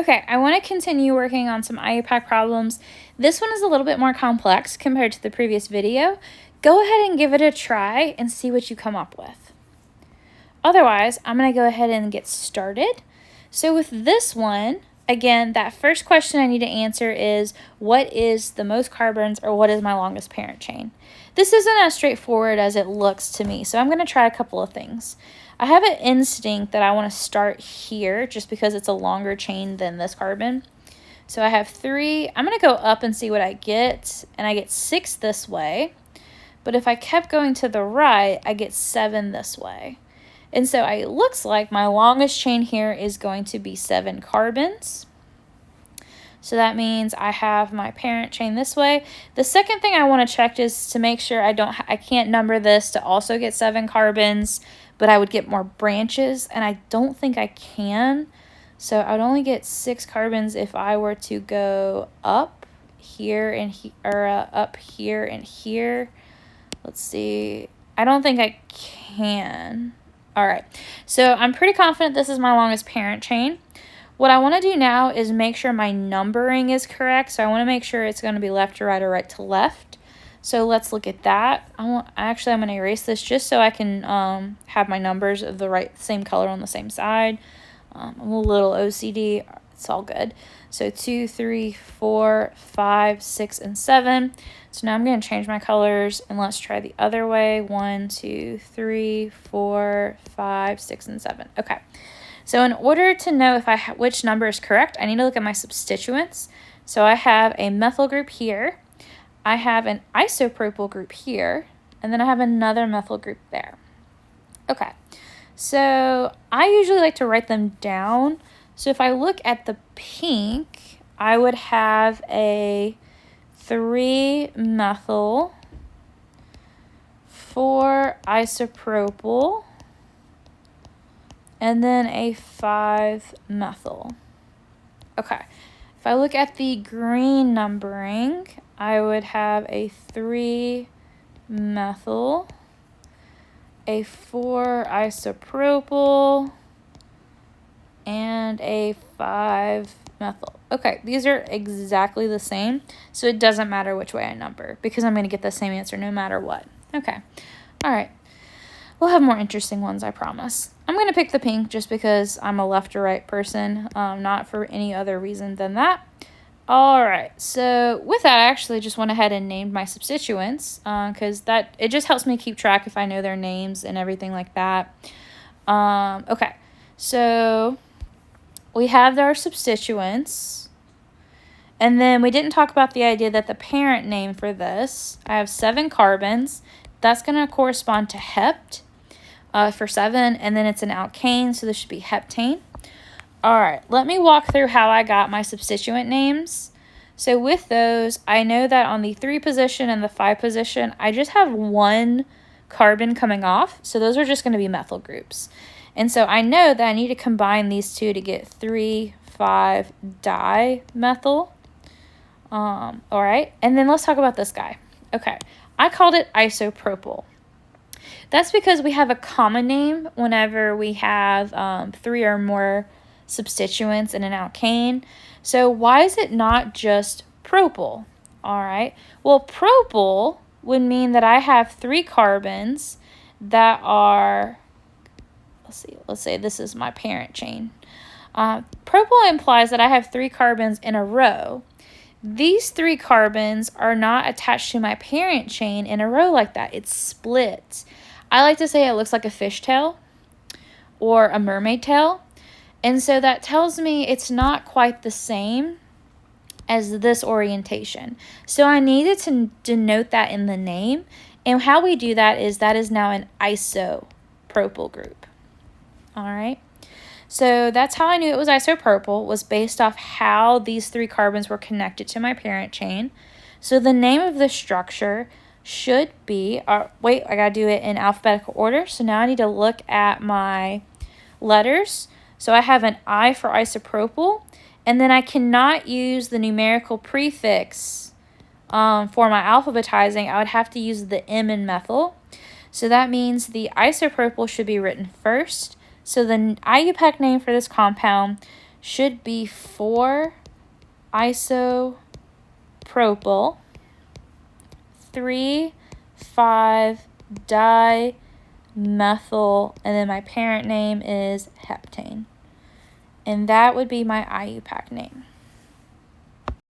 Okay, I want to continue working on some IUPAC problems. This one is a little bit more complex compared to the previous video. Go ahead and give it a try and see what you come up with. Otherwise, I'm going to go ahead and get started. So with this one, again, that first question I need to answer is, what is the most carbons, or what is my longest parent chain? This isn't as straightforward as it looks to me, so I'm going to try a couple of things. I have an instinct that I want to start here just because it's a longer chain than this carbon. So I have 3. I'm going to go up and see what I get, and I get 6 this way. But if I kept going to the right, I get 7 this way. And so it looks like my longest chain here is going to be 7 carbons. So that means I have my parent chain this way. The second thing I want to check is to make sure I can't number this to also get 7 carbons, but I would get more branches, and I don't think I can. So I would only get 6 carbons if I were to go up here and up here and here. Let's see. I don't think I can. All right. So I'm pretty confident this is my longest parent chain. What I want to do now is make sure my numbering is correct. So I want to make sure it's going to be left to right or right to left. So let's look at that. I'm going to erase this just so I can have my numbers of the same color on the same side. I'm a little OCD. It's all good. So 2, 3, 4, 5, 6, and 7. So now I'm going to change my colors, and let's try the other way. 1, 2, 3, 4, 5, 6, and 7. Okay. So in order to know if which number is correct, I need to look at my substituents. So I have a methyl group here. I have an isopropyl group here, and then I have another methyl group there. Okay, so I usually like to write them down. So if I look at the pink, I would have a 3-methyl, 4 isopropyl, and then a 5-methyl. Okay, if I look at the green numbering, I would have a 3-methyl, a 4 isopropyl, and a 5-methyl. Okay, these are exactly the same, so it doesn't matter which way I number because I'm going to get the same answer no matter what. Okay, all right. We'll have more interesting ones, I promise. I'm going to pick the pink just because I'm a left or right person, not for any other reason than that. All right, so with that, I actually just went ahead and named my substituents because it just helps me keep track if I know their names and everything like that. Okay, so we have our substituents, and then we didn't talk about the idea that the parent name for this, I have 7 carbons. That's going to correspond to hept for 7, and then it's an alkane, so this should be heptane. All right, let me walk through how I got my substituent names. So with those, I know that on the 3 position and the 5 position, I just have 1 carbon coming off. So those are just going to be methyl groups. And so I know that I need to combine these 2 to get 3,5-dimethyl. All right, and then let's talk about this guy. Okay, I called it isopropyl. That's because we have a common name whenever we have 3 or more substituents in an alkane. So why is it not just propyl? All right. Well, propyl would mean that I have 3 carbons that are, let's say this is my parent chain. Propyl implies that I have 3 carbons in a row. These 3 carbons are not attached to my parent chain in a row like that. It's split. I like to say it looks like a fishtail or a mermaid tail. And so that tells me it's not quite the same as this orientation. So I needed to denote that in the name. And how we do that is now an isopropyl group. All right. So that's how I knew it was isopropyl, was based off how these 3 carbons were connected to my parent chain. So the name of the structure should be, wait, I got to do it in alphabetical order. So now I need to look at my letters. So I have an I for isopropyl, and then I cannot use the numerical prefix for my alphabetizing. I would have to use the M in methyl. So that means the isopropyl should be written first. So the IUPAC name for this compound should be 4-isopropyl 3,5-dimethyl, and then my parent name is heptane. And that would be my IUPAC name.